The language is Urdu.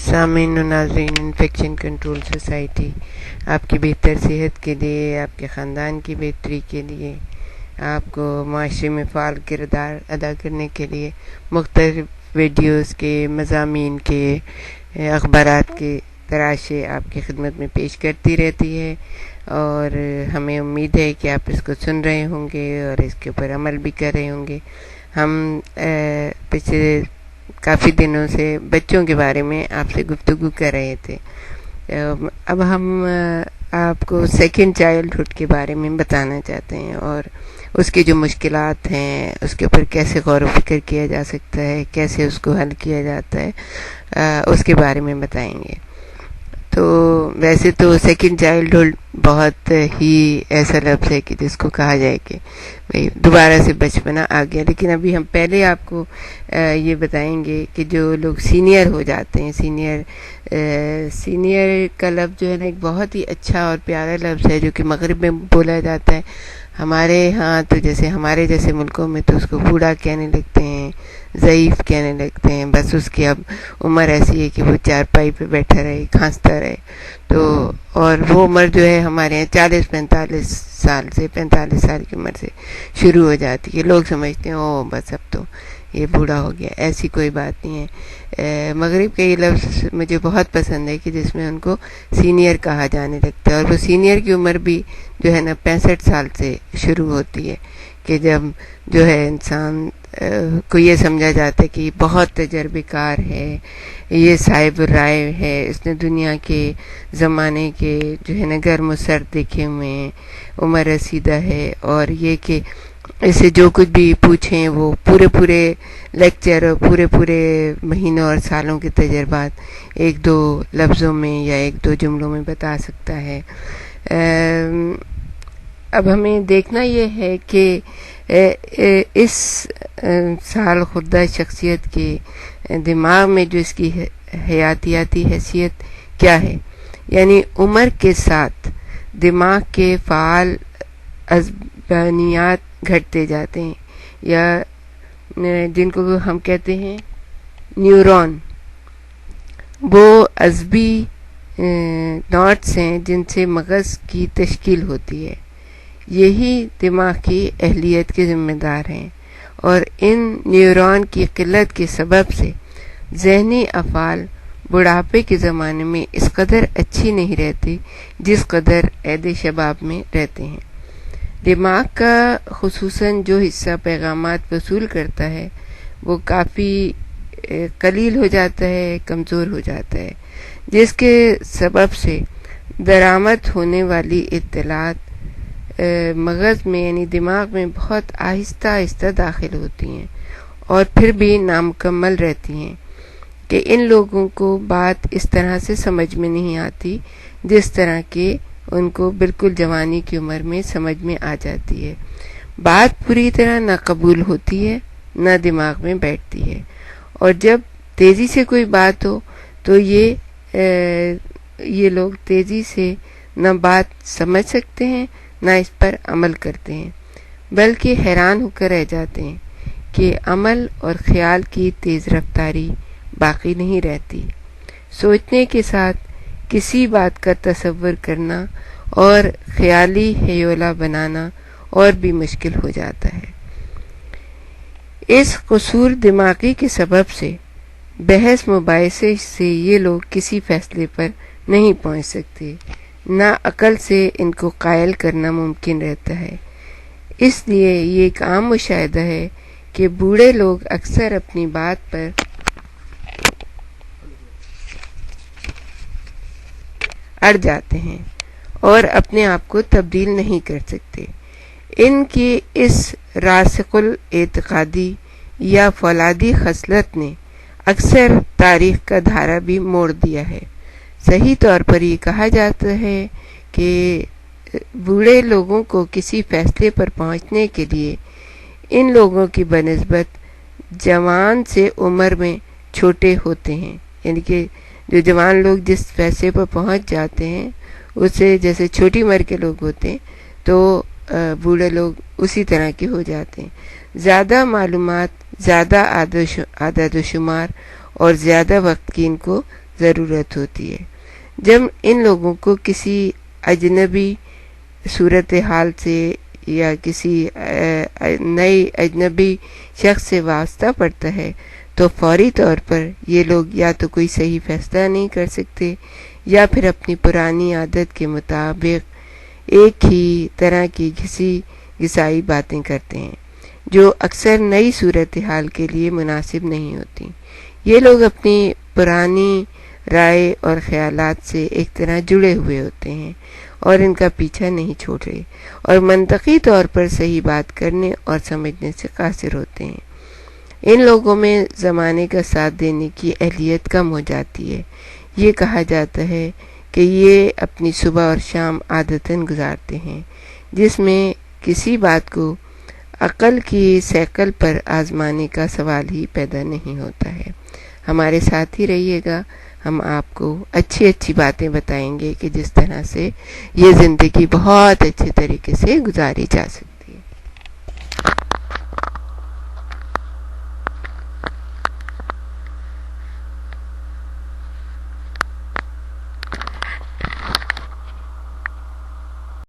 سامعین و ناظرین، انفیکشن کنٹرول سوسائٹی آپ کی بہتر صحت کے لیے، آپ کے خاندان کی بہتری کے لیے، آپ کو معاشرے میں فعال کردار ادا کرنے کے لیے مختلف ویڈیوز کے، مضامین کے، اخبارات کے تراشے آپ کی خدمت میں پیش کرتی رہتی ہے، اور ہمیں امید ہے کہ آپ اس کو سن رہے ہوں گے اور اس کے اوپر عمل بھی کر رہے ہوں گے۔ ہم پچھلے کافی دنوں سے بچوں کے بارے میں آپ سے گفتگو کر رہے تھے۔ اب ہم آپ کو سیکنڈ چائلڈہڈ کے بارے میں بتانا چاہتے ہیں، اور اس کی جو مشکلات ہیں اس کے اوپر کیسے غور و فکر کیا جا سکتا ہے، کیسے اس کو حل کیا جاتا ہے، اس کے بارے میں بتائیں گے۔ تو ویسے تو سیکنڈ چائلڈہڈ بہت ہی ایسا لفظ ہے کہ جس کو کہا جائے کہ بھئی دوبارہ سے بچپنا آ گیا، لیکن ابھی ہم پہلے آپ کو یہ بتائیں گے کہ جو لوگ سینئر ہو جاتے ہیں، سینئر کا لفظ جو ہے نا ایک بہت ہی اچھا اور پیارا لفظ ہے جو کہ مغرب میں بولا جاتا ہے۔ ہمارے ہاں تو جیسے ہمارے جیسے ملکوں میں تو اس کو بوڑھا کہنے لگتے ہیں، ضعیف کہنے لگتے ہیں، بس اس کی اب عمر ایسی ہے کہ وہ چارپائی پہ بیٹھا رہے، کھانستا رہے۔ تو اور وہ عمر جو ہے ہمارے یہاں 40-45 سال سے، 45 سال کی عمر سے شروع ہو جاتی ہے۔ لوگ سمجھتے ہیں او بس اب تو یہ بوڑھا ہو گیا، ایسی کوئی بات نہیں ہے۔ مغرب کا یہ لفظ مجھے بہت پسند ہے کہ جس میں ان کو سینئر کہا جانے لگتا ہے، اور وہ سینئر کی عمر بھی جو ہے نا 65 سال سے شروع ہوتی ہے، کہ جب جو ہے انسان کو یہ سمجھا جاتا ہے کہ یہ بہت تجربے کار ہے، یہ صاحب رائے ہے، اس نے دنیا کے زمانے کے جو ہے نا گرم و سرد دیکھے ہوئے ہیں، عمر رسیدہ ہے، اور یہ کہ اسے جو کچھ بھی پوچھیں وہ پورے لیکچر اور پورے مہینوں اور سالوں کے تجربات ایک دو لفظوں میں یا ایک دو جملوں میں بتا سکتا ہے۔ اب ہمیں دیکھنا یہ ہے کہ اس سال خردہ شخصیت کے دماغ میں جو اس کی حیاتیاتی حیثیت کیا ہے، یعنی عمر کے ساتھ دماغ کے فعال عصبانیات گھٹتے جاتے ہیں، یا جن کو ہم کہتے ہیں نیورون، وہ عصبی نوٹس ہیں جن سے مغز کی تشکیل ہوتی ہے، یہی دماغ کی اہلیت کے ذمہ دار ہیں، اور ان نیورون کی قلت کے سبب سے ذہنی افعال بڑھاپے کے زمانے میں اس قدر اچھی نہیں رہتی جس قدر عید شباب میں رہتے ہیں۔ دماغ کا خصوصاً جو حصہ پیغامات وصول کرتا ہے وہ کافی قلیل ہو جاتا ہے، کمزور ہو جاتا ہے، جس کے سبب سے درآمد ہونے والی اطلاعات مغز میں یعنی دماغ میں بہت آہستہ داخل ہوتی ہیں، اور پھر بھی نامکمل رہتی ہیں، کہ ان لوگوں کو بات اس طرح سے سمجھ میں نہیں آتی جس طرح کہ ان کو بالکل جوانی کی عمر میں سمجھ میں آ جاتی ہے۔ بات پوری طرح نہ قبول ہوتی ہے نہ دماغ میں بیٹھتی ہے، اور جب تیزی سے کوئی بات ہو تو یہ لوگ تیزی سے نہ بات سمجھ سکتے ہیں نہ اس پر عمل کرتے ہیں، بلکہ حیران ہو کر رہ جاتے ہیں کہ عمل اور خیال کی تیز رفتاری باقی نہیں رہتی۔ سوچنے کے ساتھ کسی بات کا تصور کرنا اور خیالی ہیولہ بنانا اور بھی مشکل ہو جاتا ہے۔ اس قصور دماغی کے سبب سے بحث مباحثے سے یہ لوگ کسی فیصلے پر نہیں پہنچ سکتے، نہ عقل سے ان کو قائل کرنا ممکن رہتا ہے۔ اس لیے یہ ایک عام مشاہدہ ہے کہ بوڑھے لوگ اکثر اپنی بات پر اڑ جاتے ہیں اور اپنے آپ کو تبدیل نہیں کر سکتے۔ ان کی اس راسخ الاعتقادی یا فولادی خصلت نے اکثر تاریخ کا دھارا بھی موڑ دیا ہے۔ صحیح طور پر یہ کہا جاتا ہے کہ بوڑھے لوگوں کو کسی فیصلے پر پہنچنے کے لیے ان لوگوں کی بنسبت جوان سے عمر میں چھوٹے ہوتے ہیں، یعنی کہ جو جوان لوگ جس فیصلے پر پہنچ جاتے ہیں اسے جیسے چھوٹی عمر کے لوگ ہوتے ہیں تو بوڑھے لوگ اسی طرح کے ہو جاتے ہیں۔ زیادہ معلومات، زیادہ اعداد و شمار اور زیادہ وقت کی ان کو ضرورت ہوتی ہے۔ جب ان لوگوں کو کسی اجنبی صورتحال سے یا کسی نئی اجنبی شخص سے واسطہ پڑتا ہے تو فوری طور پر یہ لوگ یا تو کوئی صحیح فیصلہ نہیں کر سکتے یا پھر اپنی پرانی عادت کے مطابق ایک ہی طرح کی گھسائی باتیں کرتے ہیں جو اکثر نئی صورتحال کے لیے مناسب نہیں ہوتی۔ یہ لوگ اپنی پرانی رائے اور خیالات سے ایک طرح جڑے ہوئے ہوتے ہیں اور ان کا پیچھا نہیں چھوڑ رہے اور منطقی طور پر صحیح بات کرنے اور سمجھنے سے قاصر ہوتے ہیں۔ ان لوگوں میں زمانے کا ساتھ دینے کی اہلیت کم ہو جاتی ہے۔ یہ کہا جاتا ہے کہ یہ اپنی صبح اور شام عادتاً گزارتے ہیں جس میں کسی بات کو عقل کی سیکل پر آزمانے کا سوال ہی پیدا نہیں ہوتا ہے۔ ہمارے ساتھ ہی رہیے گا، ہم آپ کو اچھی اچھی باتیں بتائیں گے کہ جس طرح سے یہ زندگی بہت اچھے طریقے سے گزاری جا سکتی۔